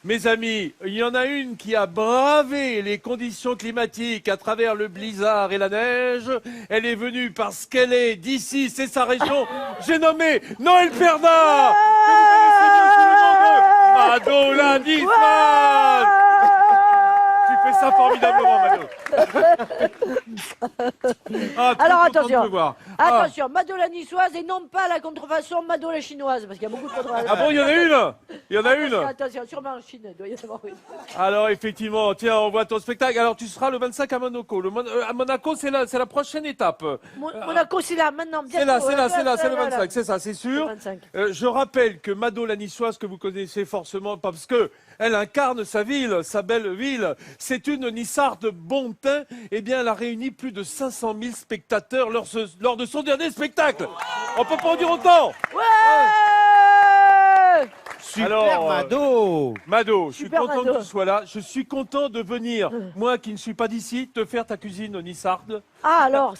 Mes amis, il y en a une qui a bravé les conditions climatiques à travers le blizzard et la neige. Elle est venue parce qu'elle est d'ici, c'est sa région. J'ai nommé Noël Perda, que vous connaissez bien sous le nom de Mado Landisman. Tu fais ça formidablement, Mado. Ah, Alors content de attention, te voir. attention, Mado la niçoise et non pas la contrefaçon Mado la chinoise, parce qu'il y a beaucoup de contrefaçons. Ah bon, il y en a une. Il y en a une. Attention, sûrement en Chine, il doit y en avoir une. Alors effectivement, tiens, on voit ton spectacle. Alors tu seras le 25 à Monaco. À Monaco, c'est la prochaine étape. Monaco, c'est là, maintenant, C'est bientôt. là, c'est le 25, c'est ça, c'est sûr. Le 25. Je rappelle que Mado la niçoise, que vous connaissez forcément parce que elle incarne sa ville, sa belle ville. C'est une Nissarde de bon teint. Eh bien, elle a réuni plus de 500 000 spectateurs lors de son dernier spectacle. On peut pas en dire autant. Ouais. Super Alors, Mado. Mado, je suis Super content Mado. que tu sois là. Je suis content de venir, moi qui ne suis pas d'ici, te faire ta cuisine nissarde. Ah, alors,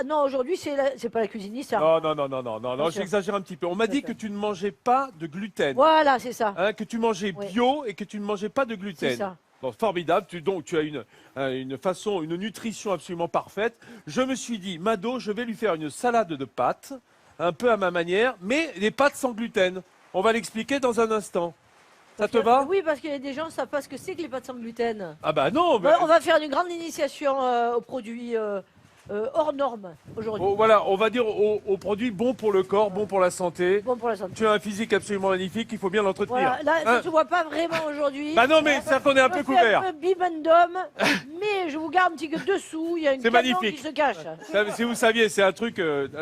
non, aujourd'hui, c'est pas la cuisine niçarde. Non, j'exagère un petit peu. On m'a dit que tu ne mangeais pas de gluten. Voilà, c'est ça. Hein, que tu mangeais Oui. bio et que tu ne mangeais pas de gluten. C'est ça. Bon, formidable, donc tu as une nutrition absolument parfaite. Je me suis dit, Mado, je vais lui faire une salade de pâtes, un peu à ma manière, mais des pâtes sans gluten. On va l'expliquer dans un instant. Ça te va? Oui, parce qu'il y a des gens qui ne savent pas ce que c'est que les pâtes sans gluten. Ah bah non, mais... On va faire une grande initiation aux produits hors normes aujourd'hui. Voilà, on va dire aux produits bons pour le corps, bons pour la santé. Bon pour la santé. Tu as un physique absolument magnifique, il faut bien l'entretenir. Voilà, là, ça Hein? ne se voit pas vraiment aujourd'hui. Bah non, mais c'est qu'on est un peu couvert. Un peu bibendum, mais je vous garantis que dessous, il y a une C'est canon magnifique. qui se cache. Si vous saviez, c'est un truc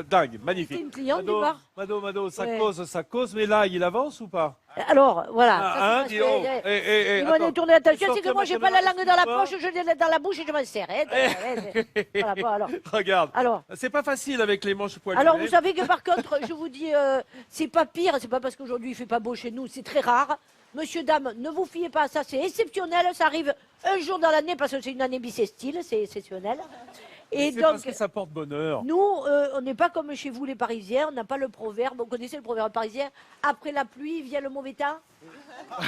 dingue, C'est magnifique. une cliente du bar. Mado, ça Ouais. cause, mais là, il avance ou pas? Alors, voilà. Ah, ça, hein, c'est dis parce donc. que, ils m'ont Attends. détourné l'attention, Tu c'est que sors moi, ta j'ai pas la langue dans la main. poche, je l'ai dans la bouche et je m'en sers. Voilà, bon, alors. Regarde, Alors, c'est pas facile avec les manches poilues. alors, vous savez que par contre, je vous dis, c'est pas pire, c'est pas parce qu'aujourd'hui il fait pas beau chez nous, c'est très rare. Monsieur, dame, ne vous fiez pas à ça, c'est exceptionnel, ça arrive un jour dans l'année parce que c'est une année bissextile, c'est exceptionnel. Et c'est donc, parce que ça porte bonheur. nous, on n'est pas comme chez vous les Parisiens, on n'a pas le proverbe, vous connaissez le proverbe parisien, après la pluie vient le mauvais temps?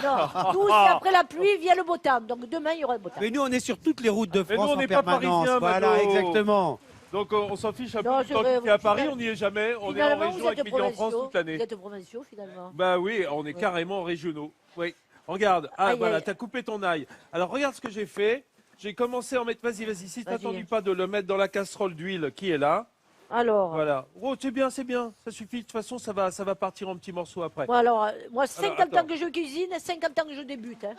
Non, nous, c'est après la pluie vient le beau temps, donc demain il y aura le beau temps. Mais nous, on est sur toutes les routes de Mais nous, France on en n'est pas permanence. parisiens, Voilà, Mado. exactement. Donc on s'en fiche un peu Non, du c'est temps vrai, qu'il fait à vous- Paris, on n'y est jamais, on est en Finalement, région vous avec êtes Midi en France provinciaux, toute l'année. vous êtes provinciaux finalement. Bah oui, on est carrément régionaux. Oui. Regarde, Aïe, voilà, aïe. t'as coupé ton ail. Alors regarde ce que j'ai fait. J'ai commencé à en mettre, vas-y, si Vas-y. t'attendis pas de le mettre dans la casserole d'huile qui est là. Alors, Voilà. Oh, c'est bien, ça suffit. De toute façon, ça va partir en petits morceaux après. bon, alors, moi 50 attends. ans que je cuisine, 50 ans que je débute. Hein.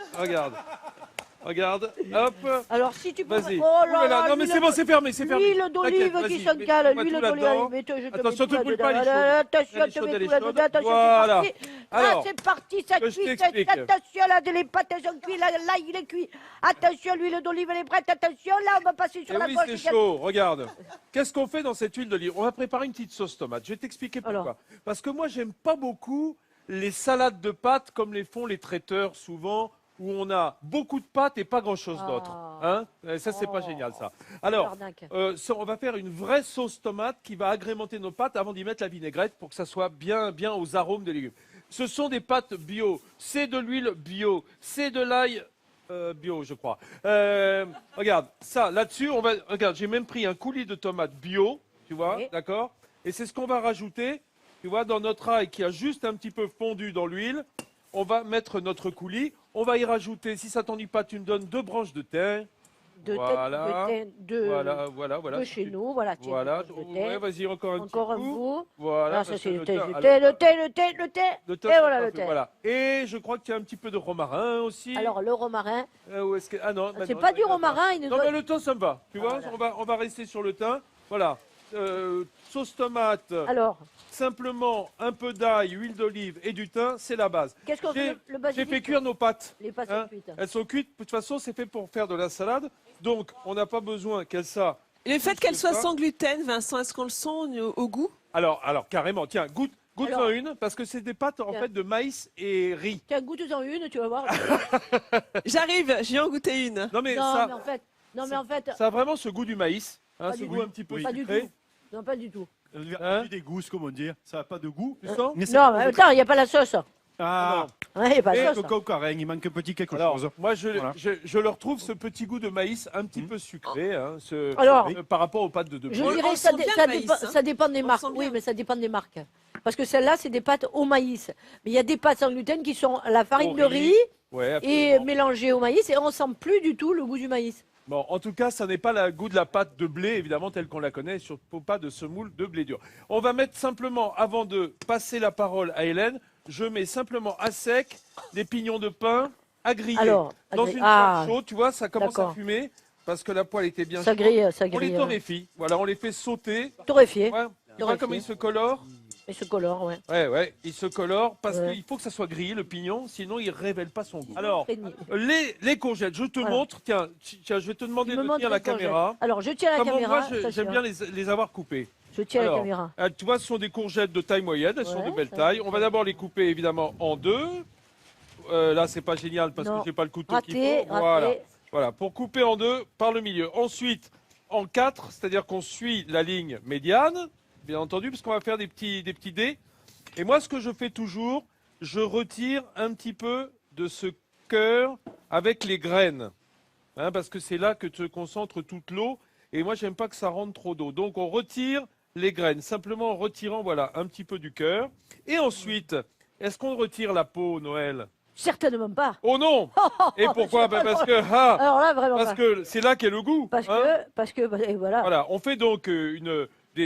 Regarde, hop. Alors si tu peux... Vas-y. Oh là Oulala, là, non mais l'huile c'est bon, c'est fermé, c'est fermé. L'huile d'olive T'inquiète, qui vas-y, s'encale, mets-moi l'huile tout d'olive, là-dedans. je te Attention, mets te tout brûle pas, elle est là-dedans. chaude. Attention, Elle est te chaude, mets elle est tout là-dedans, chaude. attention, Voilà. c'est parti. Alors, Ah, c'est parti, ça que je cuit, t'explique. attention, là, les pâtes, elles sont cuites, là, il est cuit. Attention, l'huile d'olive, elle est prête, attention, là, on va passer sur Eh la oui, gauche. c'est chaud, regarde. Qu'est-ce qu'on fait dans cette huile d'olive? On va préparer une petite sauce tomate. Je vais t'expliquer pourquoi. Alors. Parce que moi, j'aime pas beaucoup les salades de pâtes comme les font les traiteurs souvent, où on a beaucoup de pâtes et pas grand-chose d'autre. Hein? Et ça, c'est pas génial, ça. Alors, Arnaque. on va faire une vraie sauce tomate qui va agrémenter nos pâtes avant d'y mettre la vinaigrette pour que ça soit bien aux arômes des légumes. Ce sont des pâtes bio, c'est de l'huile bio, c'est de l'ail bio, je crois. Regarde, ça, là-dessus, regarde, j'ai même pris un coulis de tomates bio, tu vois, Oui. d'accord? Et c'est ce qu'on va rajouter, tu vois, dans notre ail qui a juste un petit peu fondu dans l'huile. On va mettre notre coulis, on va y rajouter, si ça t'ennuie pas, tu me donnes 2 branches de thym. Voilà. Voilà. de chez nous, voilà. tiens, Voilà, de thym. ouais, vas-y, encore un Encore un petit coup. bout. Voilà, Ah, ça parce c'est que le thé, thym, le alors, thé. le thym, Et c'est voilà le parfait, thé. voilà. Et je crois que tu as un petit peu de romarin aussi. Alors, le romarin, Où est-ce que... Ah non, bah c'est non, pas ça, du il y en a romarin, il nous Non, donne- mais le thym, ça me va. Tu vois, voilà. on va rester sur le thym. Voilà. Sauce tomate, Alors, simplement un peu d'ail, huile d'olive et du thym, c'est la base. qu'est-ce qu'on J'ai fait? Le j'ai basilic. fait cuire nos pâtes. Les pâtes hein. sont cuites. Elles sont cuites. De toute façon, c'est fait pour faire de la salade. Donc, on n'a pas besoin qu'elles soient... Le fait Juste qu'elle soit ça. sans gluten, Vincent, est-ce qu'on le sent au goût? Alors, carrément, tiens, goûte-en Alors. une, parce que c'est des pâtes en Tiens. fait de maïs et riz. Tiens, goûte-en une, tu vas voir. J'arrive, j'ai en goûté une. Non mais, Non, ça, mais en fait, ça a vraiment ce goût du maïs, hein, Pas ce du goût tout. un petit peu pas du sucré. tout. Non, pas du tout. Hein Des goûts, comment dire. Ça n'a pas de goût. Tu sens Mais c'est- Non, mais attends, il n'y a pas la sauce. Ah, Ouais, y a pas de Et sauce. le cocarène, il manque un petit quelque Alors, chose. moi, Voilà. je leur trouve ce petit goût de maïs un petit peu sucré, hein, Alors, par rapport aux pâtes de blé. Je On dirais le ça, sent bien, ça le maïs, dépend, hein. ça dépend des On marques. le sent Oui, bien. mais ça dépend des marques. Parce que celles-là, c'est des pâtes au maïs. Mais il y a des pâtes sans gluten qui sont la farine Au de riz. riz Ouais, et absolument. mélangée au maïs et on sent plus du tout le goût du maïs. Bon, en tout cas, ça n'est pas le goût de la pâte de blé, évidemment, telle qu'on la connaît, surtout pas de semoule de blé dur. On va mettre simplement, avant de passer la parole à Hélène, je mets simplement à sec des pignons de pain à griller. Alors, à Dans griller. une Ah, poêle chaude, tu vois, ça commence à d'accord. fumer parce que la poêle était bien ça chaude. grille, ça On les grille. torréfie. Voilà, on les fait sauter. Torréfié. Ouais. Tu vois Torréfié. comment ils se colorent? Et ce colore, ouais. Ouais, il se colore parce Ouais. qu'il faut que ça soit grillé, le pignon, sinon il révèle pas son goût. Alors, Frénie. les courgettes, je te Voilà. montre, tiens, je vais te demander Tu de me montres tenir la les courgettes. caméra. Alors, je tiens la Comment caméra. moi, j'aime attention. bien les avoir coupées. Je tiens Alors, la caméra. Tu vois, ce sont des courgettes de taille moyenne, elles sont Ouais, de belle ça, taille. On va d'abord les couper évidemment en deux. Là, c'est pas génial parce Non. que j'ai pas le couteau qu'il Raté, faut. Voilà. raté. Voilà, pour couper en deux par le milieu. Ensuite, en quatre, c'est-à-dire qu'on suit la ligne médiane, bien entendu, parce qu'on va faire des petits dés. Et moi, ce que je fais toujours, je retire un petit peu de ce cœur avec les graines, hein, parce que c'est là que se concentre toute l'eau. Et moi, j'aime pas que ça rentre trop d'eau. Donc, on retire les graines, simplement en retirant, voilà, un petit peu du cœur. Et ensuite, est-ce qu'on retire la peau, Noël? Certainement pas. Oh non! Et pourquoi? Ben parce que, Alors là, vraiment parce pas. que c'est là qu'est le goût. Parce hein. que, et voilà. Voilà, on fait donc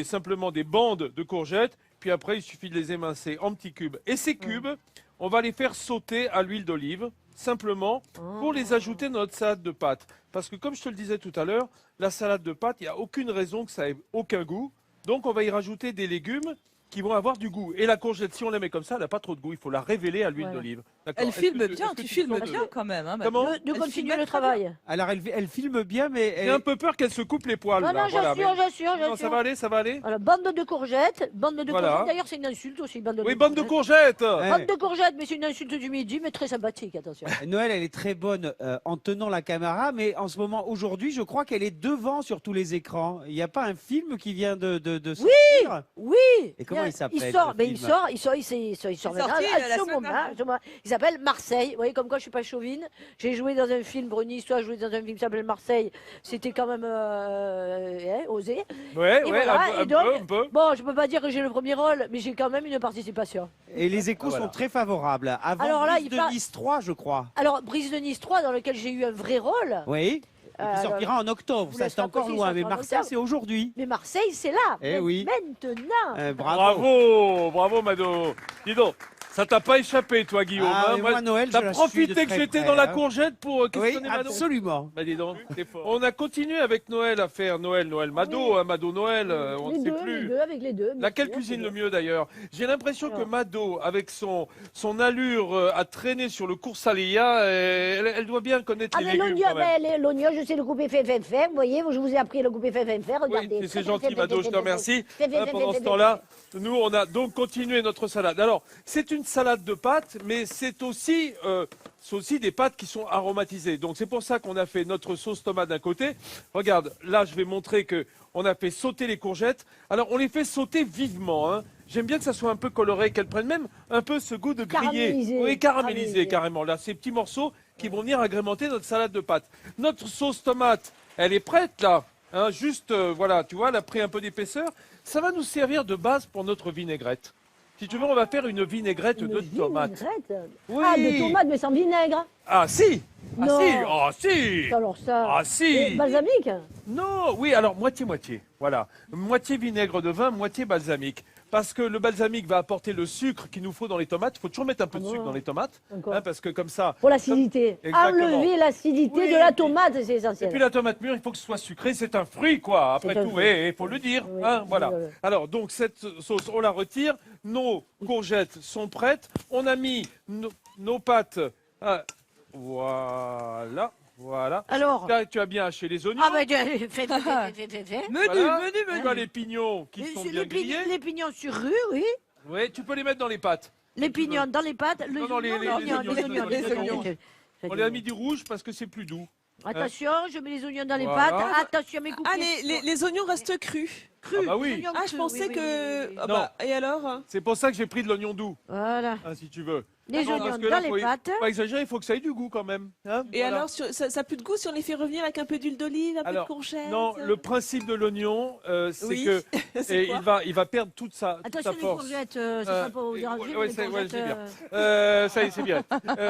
simplement des bandes de courgettes, puis après il suffit de les émincer en petits cubes. Et ces cubes, on va les faire sauter à l'huile d'olive, simplement pour les ajouter dans notre salade de pâtes. Parce que comme je te le disais tout à l'heure, la salade de pâtes, il n'y a aucune raison que ça ait aucun goût. Donc on va y rajouter des légumes qui vont avoir du goût. Et la courgette, si on la met comme ça, elle n'a pas trop de goût. Il faut la révéler à l'huile Voilà. d'olive. D'accord. Elle Est-ce filme que bien, est-ce que tu te filmes sens de- bien quand même. Hein, Comment De Elle continuer filme le très travail. Alors, elle filme bien, mais J'ai un peu peur qu'elle se coupe les poils. Non, là. non, Voilà, j'assure, mais- j'assure, Non, ça j'assure. va aller, ça va aller. Voilà, bande de courgettes, bande de Voilà. courgettes. D'ailleurs, c'est une insulte aussi, bande de Oui, bande de courgettes. courgettes. Ouais. Bande de courgettes, mais c'est une insulte du midi, mais très sympathique, attention. Noël, elle est très bonne en tenant la caméra, mais en ce moment, aujourd'hui, je crois qu'elle est devant sur tous les écrans. Il n'y a pas un film qui vient de sortir? Oui. Et comment il s'appelle, Il sort, ce mais il film sort maintenant, sorti, à la ce semaine moment. dernière. ce moment. Il s'appelle Marseille. Vous voyez, comme quoi je suis pas chauvine. J'ai joué dans un film, Bruni, toi, joué dans un film qui s'appelle Marseille. C'était quand même osé. Ouais, Et ouais, voilà, un et donc- peu. Bon, je peux pas dire que j'ai le premier rôle, mais j'ai quand même une participation. Et les échos Voilà. sont très favorables. Avant Alors là, Brise il de part- Nice 3, je crois. Alors, Brise de Nice 3, dans lequel j'ai eu un vrai rôle. Oui. Et qui alors, sortira en octobre. vous Ça, laisse c'est encore raconter, loin. ça Mais sera en Marseille, octobre. c'est aujourd'hui. Mais Marseille, c'est là. Eh oui. Maintenant. Bravo. Bravo Mado. Dis donc, ça t'a pas échappé toi Guillaume. Ah, hein. mais moi, Noël, je t'as la suis de profité que très j'étais près, dans la hein. courgette pour Oui, questionner Mado. absolument. Bah dis donc, t'es fort. On a continué avec Noël à faire Noël Mado, Oui. hein, Mado Noël, on les ne sait deux, plus. les deux, avec les deux. bien Laquelle sûr, cuisine c'est le bien. mieux d'ailleurs? J'ai l'impression que Alors. Mado, avec son allure à traîner sur le cours Salia, elle doit bien connaître Ah, les mais légumes l'oignon, quand même. l'oignon, je sais le couper fait. Vous voyez, je vous ai appris à le couper fait. Regardez. Oui, c'est gentil Mado, je te remercie. Pendant ce temps-là, nous on a donc continué notre salade. Alors, c'est une salade de pâtes, mais c'est aussi des pâtes qui sont aromatisées. Donc c'est pour ça qu'on a fait notre sauce tomate d'un côté. Regarde, là je vais montrer que on a fait sauter les courgettes. Alors on les fait sauter vivement, hein. J'aime bien que ça soit un peu coloré, qu'elles prennent même un peu ce goût de grillé. Caramélisé. Oui, caramélisé Caramélisé. carrément. Là, ces petits morceaux qui vont venir agrémenter notre salade de pâtes. Notre sauce tomate, elle est prête là. Hein, juste, voilà, tu vois, elle a pris un peu d'épaisseur. Ça va nous servir de base pour notre vinaigrette. Si tu veux, on va faire une vinaigrette de tomates. Vinaigrette. Oui. Ah, de tomates, mais sans vinaigre. Ah si. Ah Non. si. Ah si. Alors ça. Ah si. Et balsamique. Non, oui, alors moitié-moitié. Voilà. Moitié vinaigre de vin, moitié balsamique. Parce que le balsamique va apporter le sucre qu'il nous faut dans les tomates. Il faut toujours mettre un peu de Ah sucre bon. dans les tomates. Encore. Parce que comme ça. Pour l'acidité. Exactement. Enlever l'acidité Oui, de la et puis- tomate, c'est Et essentiel. puis la tomate mûre, il faut que ce soit sucré. C'est un fruit, quoi. Après C'est un tout, fruit. il faut le dire. Oui, Hein, oui, voilà. oui, oui. Alors, donc, cette sauce, on la retire. Nos courgettes sont prêtes. On a mis nos pâtes. Ah, voilà. Voilà. Alors. Là, tu as bien haché les oignons. Ah, ben, fais. Menu, Voilà. menu. Tu as les pignons qui sont bien grillés. Les pignons sur rue, oui. Oui, tu peux les mettre dans les pâtes. Les pignons dans les pâtes. Non, non, les oignons, les oignons. On les a mis du rouge parce que c'est plus doux. Attention, je mets les oignons dans les Voilà. pâtes. Attention, mes coupés. Ah, les oignons restent crus. crus. Ah bah oui. les oignons Ah, je crus, pensais oui, oui, que. oui, oui. Ah Non. bah, et alors? C'est pour ça que j'ai pris de l'oignon doux, Voilà. hein, si tu veux. Les Non, oignons parce que dans là, les faut pâtes. pas exagérer, il faut que ça ait du goût quand même. Hein, Et voilà. alors, ça n'a plus de goût si on les fait revenir avec un peu d'huile d'olive, un peu de Alors, courgette? Non, le principe de l'oignon, c'est Oui. que C'est et quoi il va perdre toute sa Attention, les force. courgettes, c'est pas pour vous déranger, mais ouais, les c'est courgettes, bien. Ça y est, c'est bien.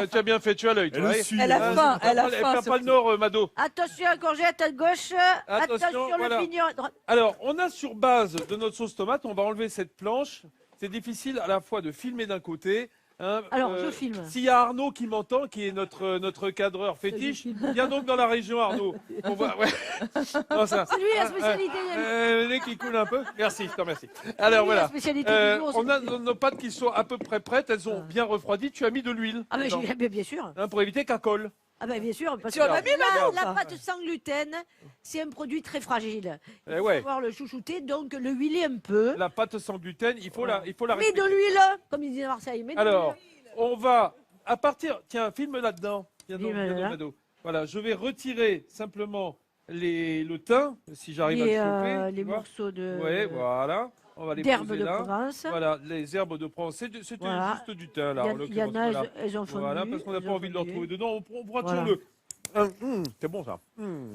Tu as bien fait, tu as l'œil. toi, Elle ouais. suit. Elle a Hein, faim, elle a Elle faim. perd pas le nord, Mado. Attention, courgette à gauche. Attention, voilà. le pignon à droite. Alors, on a sur base de notre sauce tomate, on va enlever cette planche. C'est difficile à la fois de filmer d'un côté. Hein, Alors, je filme. S'il y a Arnaud qui m'entend, qui est notre cadreur fétiche, viens donc dans la région, Arnaud. On va, ouais. Non, ça. C'est lui la spécialité. Le nez qui coule un peu. Merci, je te remercie. C'est Alors lui, la voilà. spécialité du jour, On a c'est- nos pâtes qui sont à peu près prêtes. Elles ont bien refroidi. Tu as mis de l'huile. Ah, mais dedans, bien sûr. hein, pour éviter qu'elle colle. Ah, ben bien sûr. Parce Tu en que as mis, la pâte sans gluten, c'est un produit très fragile. Il Eh faut ouais. pouvoir le chouchouter, donc le huiler un peu. La pâte sans gluten, il faut la Mets respecter. de l'huile, comme ils disent à Marseille. Mets de Alors, l'huile. on va, à partir, tiens, filme là-dedans. Viens donc, Filme viens donc, là. Mado. Voilà, je vais retirer simplement le thym, si j'arrive à le choper. les tu vois. morceaux de Ouais, voilà. On va les d'herbes poser de là. Provence. Voilà, les herbes de Provence. C'était Voilà. juste du thym, là. en Il y en l'occurrence, a, voilà. elles ont fondu. Voilà, parce qu'on n'a elles pas ont envie de le fondu. retrouver dedans. On pourra Voilà. toujours le. C'est bon ça.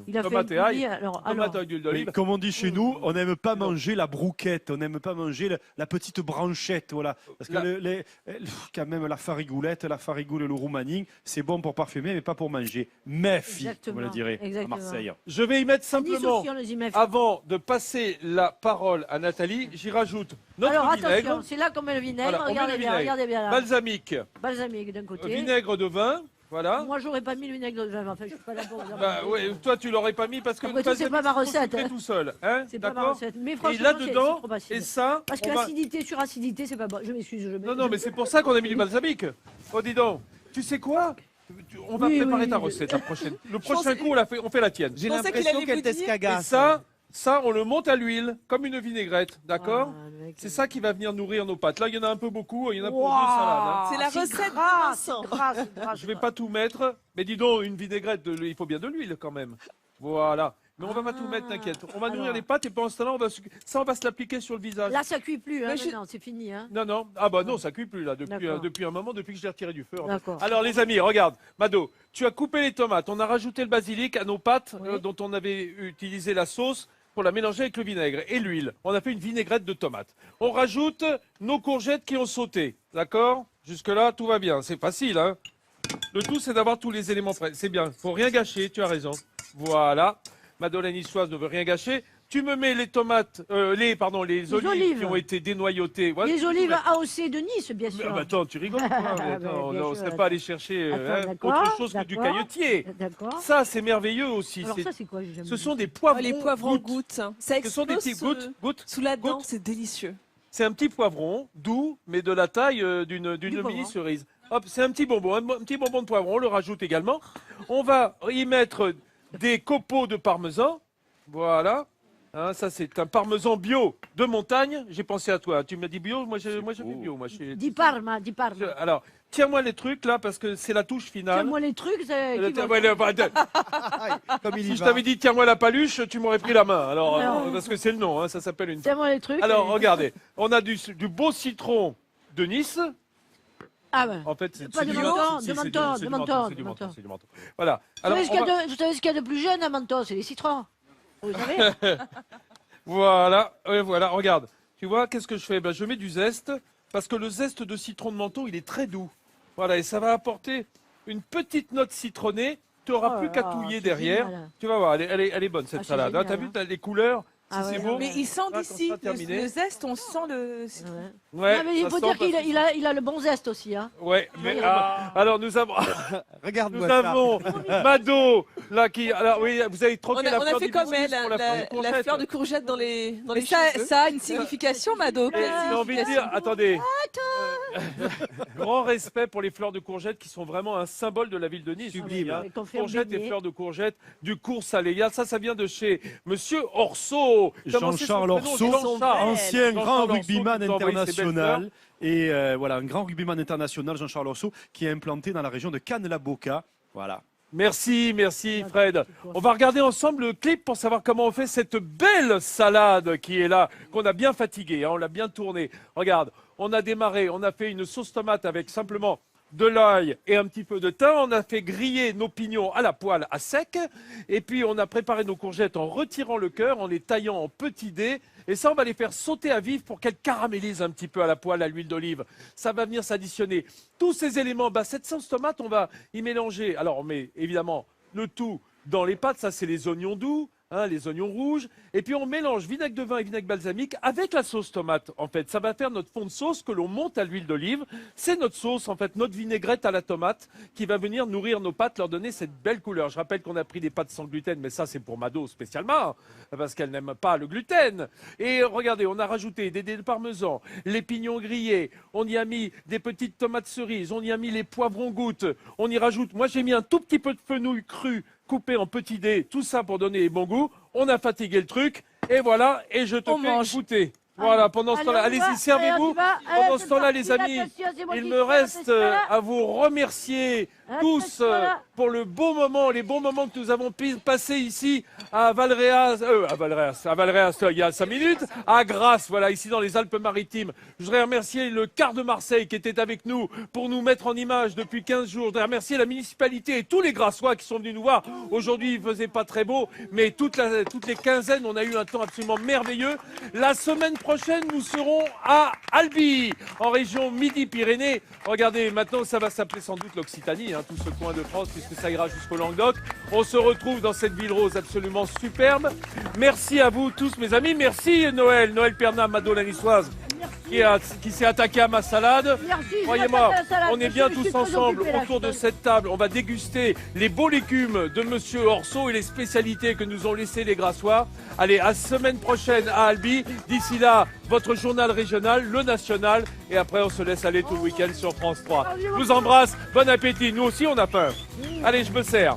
Il a fait Tomate un et ail. coulis, alors, Tomate avec de l'huile Oui, d'olive. comme on dit chez nous, on n'aime pas manger la brouquette, on n'aime pas manger la petite branchette, voilà. Parce que quand même la farigoulette, la farigoule et le roumaning, c'est bon pour parfumer, mais pas pour manger. Méfie, on Exactement, me le dirait à exactement. Marseille. Je vais y mettre Nice simplement, aussi, on les y met. avant de passer la parole à Nathalie, j'y rajoute notre Alors vinaigre, attention, c'est là qu'on met le vinaigre. Voilà, on met regardez le bien, vinaigre. regardez bien là. balsamique, Balsamique d'un côté. vinaigre de vin, voilà. Moi, j'aurais pas mis le vinaigre de vin. Enfin, je suis pas là pour vous Bah, ouais, toi, tu l'aurais pas mis parce que Après le tout, c'est pas ma balsamique, recette, tu le fais hein. tout seul, hein, C'est pas ma d'accord. recette. Mais Et franchement, là-dedans, c'est trop acide. et ça, Parce que on va- acidité sur acidité, c'est pas bon. Je m'excuse. Non, mais c'est pour ça qu'on a mis du balsamique. Oh, dis donc, tu sais quoi? On va Oui, préparer oui, ta oui. recette la prochaine. Le prochain pensais- coup, on fait la tienne. J'ai Je pensais qu'il l'impression allait qu'elle vous dire- Et t'escagasse. ça, on le monte à l'huile, comme une vinaigrette, d'accord? Ah, mec. C'est ça qui va venir nourrir nos pâtes. Là, il y en a un peu beaucoup, il y en a pour Wow. deux salades. hein. C'est la C'est recette gras, de Vincent. c'est gras, c'est gras, Je c'est vais gras. pas tout mettre, mais dis donc, une vinaigrette, il faut bien de l'huile quand même. Voilà. Mais on va pas tout mettre, t'inquiète. On va nourrir Alors. les pâtes et pendant ce temps-là, on va se l'appliquer sur le visage. Là, ça cuit plus. Hein, Mais je- non, c'est fini. Hein. Non, non. Ah bah non, ça cuit plus là, D'accord. depuis un moment, depuis que je l'ai retiré du feu. en fait. D'accord. Alors les amis, regarde, Mado, tu as coupé les tomates, on a rajouté le basilic à nos pâtes Oui. dont on avait utilisé la sauce pour la mélanger avec le vinaigre et l'huile. On a fait une vinaigrette de tomates. On rajoute nos courgettes qui ont sauté, d'accord? Jusque-là, tout va bien, c'est facile, hein? Le tout, c'est d'avoir tous les éléments frais. C'est bien, faut rien gâcher, tu as raison. Voilà, Madeleine niçoise ne veut rien gâcher. Tu me mets les tomates, les olives qui ont été dénoyautées. Voilà, Les tu olives mets. AOC de Nice, bien Mais, sûr. bah, attends, tu rigoles quoi? Mais Bah, attends, bien on ne sûr, serait pas allé chercher Attends, d'accord, autre chose que du d'accord. caillotier. D'accord. Ça, c'est merveilleux aussi. Alors c'est- ça, c'est quoi? J'ai jamais Ce vu. sont des Oh, poivrons, les poivrons gouttes. gouttes. Ça Ce sont des explose petits gouttes. sous la dent, gouttes. c'est délicieux. C'est un petit poivron doux, mais de la taille d'une poivron. mini cerise. Hop, c'est un petit bonbon, un petit bonbon de poivron. On le rajoute également. On va y mettre des copeaux de parmesan. Voilà. Hein, ça, c'est un parmesan bio de montagne. J'ai pensé à toi. Tu m'as dit bio, moi je fais bio. Moi, Dis Parma, dis Parma. Alors, tiens-moi les trucs là, parce que c'est la touche finale. Tiens-moi les trucs, c'est... qui vont- Ouais, Comme il y si je va. t'avais dit tiens-moi la paluche, tu m'aurais pris la main. Alors, Non. parce que c'est le nom, hein, ça s'appelle une. Tiens-moi les trucs. Alors, regardez, on a du beau citron de Nice. Ah ben. En fait, c'est Pas de du menton, si, de c'est du- menton, c'est de du menton, c'est du de menton, menton. c'est du menton. Voilà. Vous Alors, savez ce qu'il on y a va- de- vous savez ce qu'il y a de plus jeune à Menton? C'est les citrons. Vous savez? voilà, voilà, regarde. Tu vois, qu'est-ce que je fais? Ben, je mets du zeste, parce que le zeste de citron de menton, il est très doux. Voilà, et ça va apporter une petite note citronnée. Tu n'auras Oh plus là qu'à là, touiller c'est derrière. génial. Tu vas voir, elle est bonne cette Ah, c'est salade. Hein. génial, T'as vu hein. t'as les couleurs? Ah Si c'est ouais, beau. ouais. Mais il sent Ah, d'ici. comme ça, terminé. Le zeste, on sent le. Ouais. Ouais, Non, mais il ça faut sent dire qu'il parce a, il a le bon zeste aussi. Hein. Ouais, mais alors nous avons, Regarde-moi nous ça. avons Mado là qui, alors oui, vous avez troqué On a, la on a fleur fait comme d'hibiscus elle, pour la fleur de la courgette. fleur de courgette dans les Mais cheveux. ça a une signification, Mado. Et j'ai envie de dire, attendez, grand respect pour les fleurs de courgette qui sont vraiment un symbole de la ville de Nice. Sublime. Hein. Et qu'on fait en Courgettes et beignet. fleurs de courgette du cours Saléa, ça vient de chez Monsieur Orso. Comment c'est son Jean-Charles prénom? Orso, Jean-Charles. ancien Jean-Charles grand Orso rugbyman qui nous a envoyé ses belles international. Et voilà, un grand rugbyman international, Jean-Charles Orso, qui est implanté dans la région de Cannes-la-Boca. Voilà. Merci, merci Fred. On va regarder ensemble le clip pour savoir comment on fait cette belle salade qui est là, qu'on a bien fatiguée, hein, on l'a bien tournée. Regarde, on a démarré, on a fait une sauce tomate avec simplement de l'ail et un petit peu de thym. On a fait griller nos pignons à la poêle à sec. Et puis on a préparé nos courgettes en retirant le cœur, en les taillant en petits dés. Et ça, on va les faire sauter à vif pour qu'elles caramélisent un petit peu à la poêle à l'huile d'olive. Ça va venir s'additionner. Tous ces éléments, cette sauce tomate, on va y mélanger. Alors on met évidemment le tout dans les pâtes. Ça, c'est les oignons doux. Les oignons rouges, et puis on mélange vinaigre de vin et vinaigre balsamique avec la sauce tomate. En fait, ça va faire notre fond de sauce que l'on monte à l'huile d'olive. C'est notre sauce, en fait, notre vinaigrette à la tomate qui va venir nourrir nos pâtes, leur donner cette belle couleur. Je rappelle qu'on a pris des pâtes sans gluten, mais ça c'est pour Mado spécialement, parce qu'elle n'aime pas le gluten. Et regardez, on a rajouté des dés de parmesan, les pignons grillés, on y a mis des petites tomates cerises, on y a mis les poivrons gouttes, on y rajoute, moi j'ai mis un tout petit peu de fenouil cru, coupé en petits dés, tout ça pour donner les bons goûts. On a fatigué le truc, et voilà, et je te fais goûter. Voilà, pendant ce temps-là, allez-y, servez-vous. Pendant ce temps-là, les amis, il me reste à vous remercier tous pour le beau moment, les bons moments que nous avons passés ici à Valréas, il y a 5 minutes, à Grasse, voilà, ici dans les Alpes-Maritimes. Je voudrais remercier le quart de Marseille qui était avec nous pour nous mettre en image depuis 15 jours. Je voudrais remercier la municipalité et tous les Grassois qui sont venus nous voir. Aujourd'hui, il ne faisait pas très beau, mais toutes les quinzaines, on a eu un temps absolument merveilleux. La semaine prochaine, nous serons à Albi, en région Midi-Pyrénées. Regardez, maintenant, ça va s'appeler sans doute l'Occitanie, tout ce coin de France, puisque ça ira jusqu'au Languedoc. On se retrouve dans cette ville rose absolument superbe. Merci à vous tous, mes amis. Merci Noël Perna, Mado la niçoise, qui s'est attaqué à ma salade. Croyez-moi, on est bien tous ensemble autour de cette table. On va déguster les beaux légumes de Monsieur Orso et les spécialités que nous ont laissées les Grassois. Allez, à semaine prochaine à Albi. D'ici là, votre journal régional, le national. Et après, on se laisse aller tout le week-end sur France 3. Je vous embrasse. Bon appétit. Nous aussi, on a faim. Allez, je me sers.